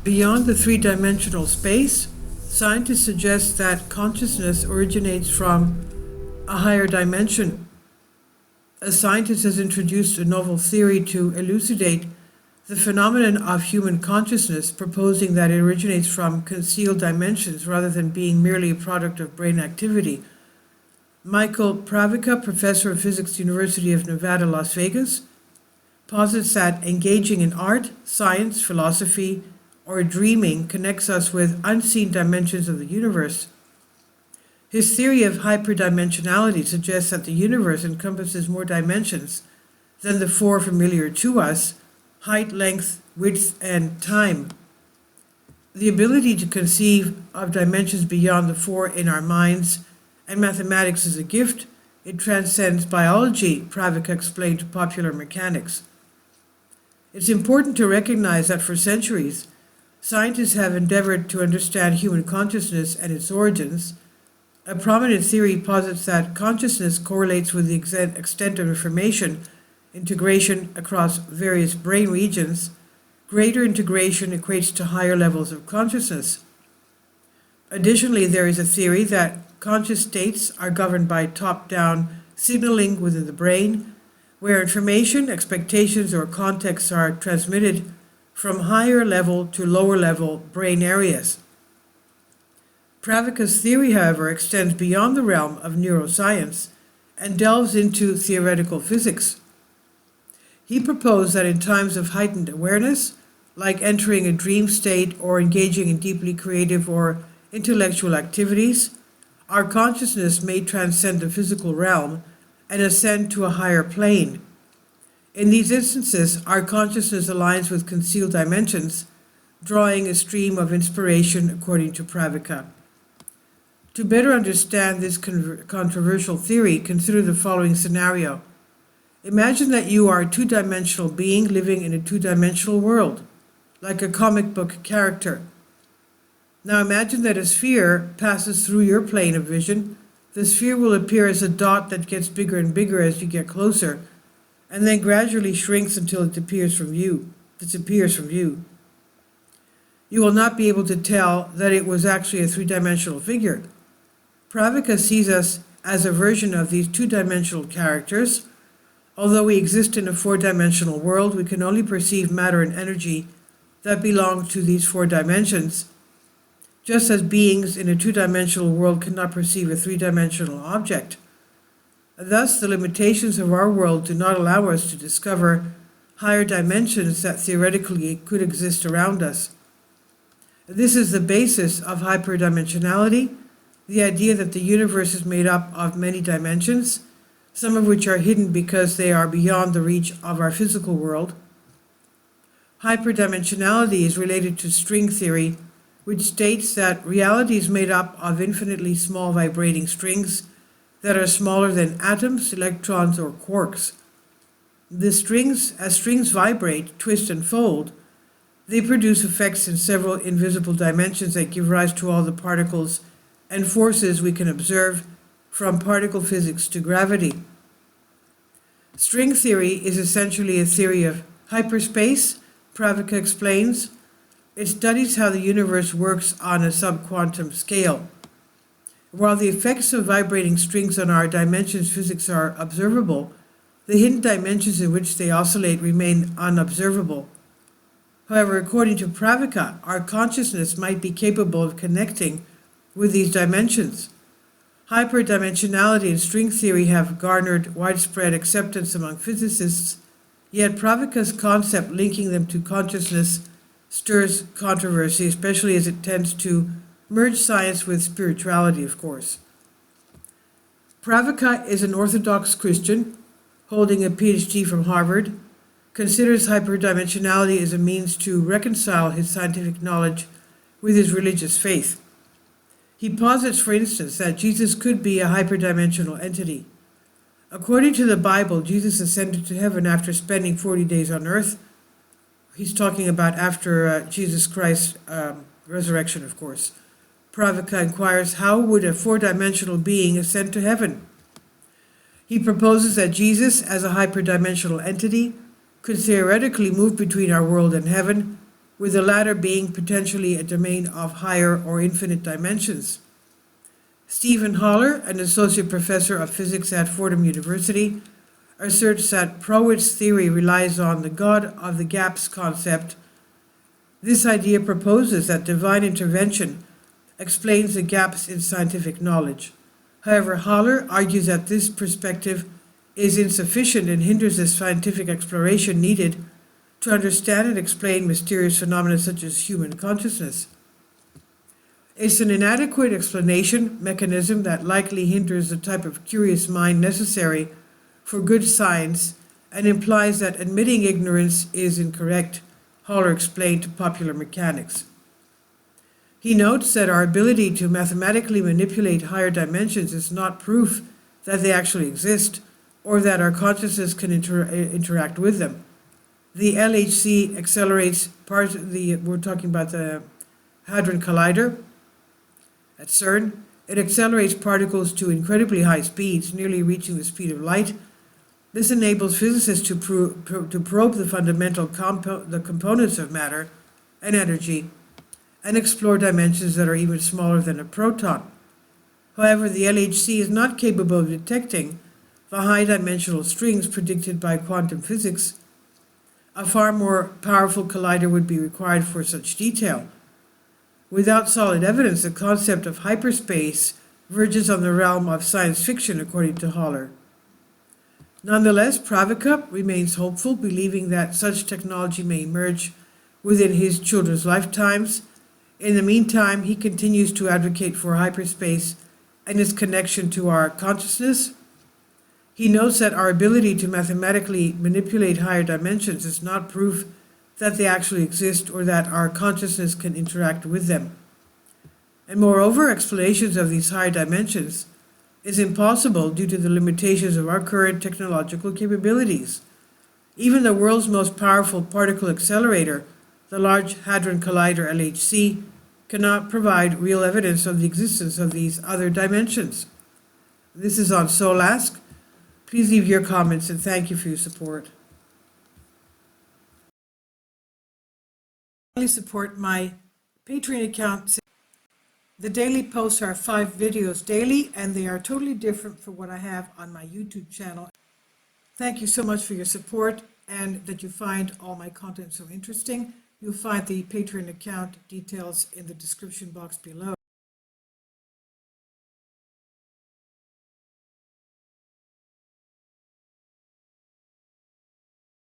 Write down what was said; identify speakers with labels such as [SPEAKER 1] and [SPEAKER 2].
[SPEAKER 1] Beyond the three-dimensional space, scientists suggest that consciousness originates from a higher dimension. A scientist has introduced a novel theory to elucidate the phenomenon of human consciousness, proposing that it originates from concealed dimensions rather than being merely a product of brain activity. Michael Pravica, professor of physics, University of Nevada, Las Vegas, posits that engaging in art, science, philosophy, or dreaming connects us with unseen dimensions of the universe. His theory of hyperdimensionality suggests that the universe encompasses more dimensions than the four familiar to us: height, length, width, and time. The ability to conceive of dimensions beyond the four in our minds and mathematics is a gift. It transcends biology, Pravica explained to Popular Mechanics. It's important to recognize that for centuries, scientists have endeavored to understand human consciousness and its origins. A prominent theory posits that consciousness correlates with the extent of information integration across various brain regions. Greater integration equates to higher levels of consciousness. Additionally, there is a theory that conscious states are governed by top-down signaling within the brain, where information, expectations, or contexts are transmitted from higher level to lower level brain areas. Pravica's theory, however, extends beyond the realm of neuroscience and delves into theoretical physics. He proposed that in times of heightened awareness, like entering a dream state or engaging in deeply creative or intellectual activities, our consciousness may transcend the physical realm and ascend to a higher plane. In these instances, our consciousness aligns with concealed dimensions, drawing a stream of inspiration, according to Pravica. To better understand this controversial theory, consider the following scenario. Imagine that you are a two-dimensional being living in a two-dimensional world, like a comic book character. Now imagine that a sphere passes through your plane of vision. The sphere will appear as a dot that gets bigger and bigger as you get closer, and then gradually shrinks until it disappears from view. You will not be able to tell that it was actually a three-dimensional figure. Pravica sees us as a version of these two-dimensional characters. Although we exist in a four-dimensional world, we can only perceive matter and energy that belong to these four dimensions, just as beings in a two-dimensional world cannot perceive a three-dimensional object. Thus, the limitations of our world do not allow us to discover higher dimensions that theoretically could exist around us. This is the basis of hyperdimensionality, the idea that the universe is made up of many dimensions, some of which are hidden because they are beyond the reach of our physical world. Hyperdimensionality is related to string theory, which states that reality is made up of infinitely small vibrating strings that are smaller than atoms, electrons, or quarks. As strings vibrate, twist, and fold, they produce effects in several invisible dimensions that give rise to all the particles and forces we can observe, from particle physics to gravity. String theory is essentially a theory of hyperspace, Pravica explains. It studies how the universe works on a subquantum scale. While the effects of vibrating strings on our dimensions physics are observable, the hidden dimensions in which they oscillate remain unobservable. However, according to Pravica, our consciousness might be capable of connecting with these dimensions. Hyperdimensionality and string theory have garnered widespread acceptance among physicists, yet Pravica's concept linking them to consciousness stirs controversy, especially as it tends to merge science with spirituality, of course. Pravica is an Orthodox Christian, holding a PhD from Harvard, considers hyperdimensionality as a means to reconcile his scientific knowledge with his religious faith. He posits, for instance, that Jesus could be a hyperdimensional entity. According to the Bible, Jesus ascended to heaven after spending 40 days on earth. He's talking about after Jesus Christ's resurrection, of course. Pravica inquires, how would a four-dimensional being ascend to heaven? He proposes that Jesus, as a hyperdimensional entity, could theoretically move between our world and heaven, with the latter being potentially a domain of higher or infinite dimensions. Stephen Haller, an associate professor of physics at Fordham University, asserts that Prouit's theory relies on the God of the gaps concept. This idea proposes that divine intervention explains the gaps in scientific knowledge. However, Haller argues that this perspective is insufficient and hinders the scientific exploration needed to understand and explain mysterious phenomena such as human consciousness. It's an inadequate explanation mechanism that likely hinders the type of curious mind necessary for good science and implies that admitting ignorance is incorrect, Haller explained to Popular Mechanics. He notes that our ability to mathematically manipulate higher dimensions is not proof that they actually exist or that our consciousness can interact with them. The LHC accelerates parts of we're talking about the Hadron Collider at CERN. It accelerates particles to incredibly high speeds, nearly reaching the speed of light. This enables physicists to probe the fundamental components of matter and energy and explore dimensions that are even smaller than a proton. However, the LHC is not capable of detecting the high-dimensional strings predicted by quantum physics. A far more powerful collider would be required for such detail. Without solid evidence, the concept of hyperspace verges on the realm of science fiction, according to Haller. Nonetheless, Pravica remains hopeful, believing that such technology may emerge within his children's lifetimes. In the meantime, he continues to advocate for hyperspace and its connection to our consciousness. He notes that our ability to mathematically manipulate higher dimensions is not proof that they actually exist or that our consciousness can interact with them. And moreover, explanations of these higher dimensions is impossible due to the limitations of our current technological capabilities. Even the world's most powerful particle accelerator, the Large Hadron Collider LHC, cannot provide real evidence of the existence of these other dimensions. This is on Solask. Please leave your comments and thank you for your support. Please support my Patreon account. The daily posts are 5 videos daily, and they are totally different from what I have on my YouTube channel. Thank you so much for your support and that you find all my content so interesting. You'll find the Patreon account details in the description box below.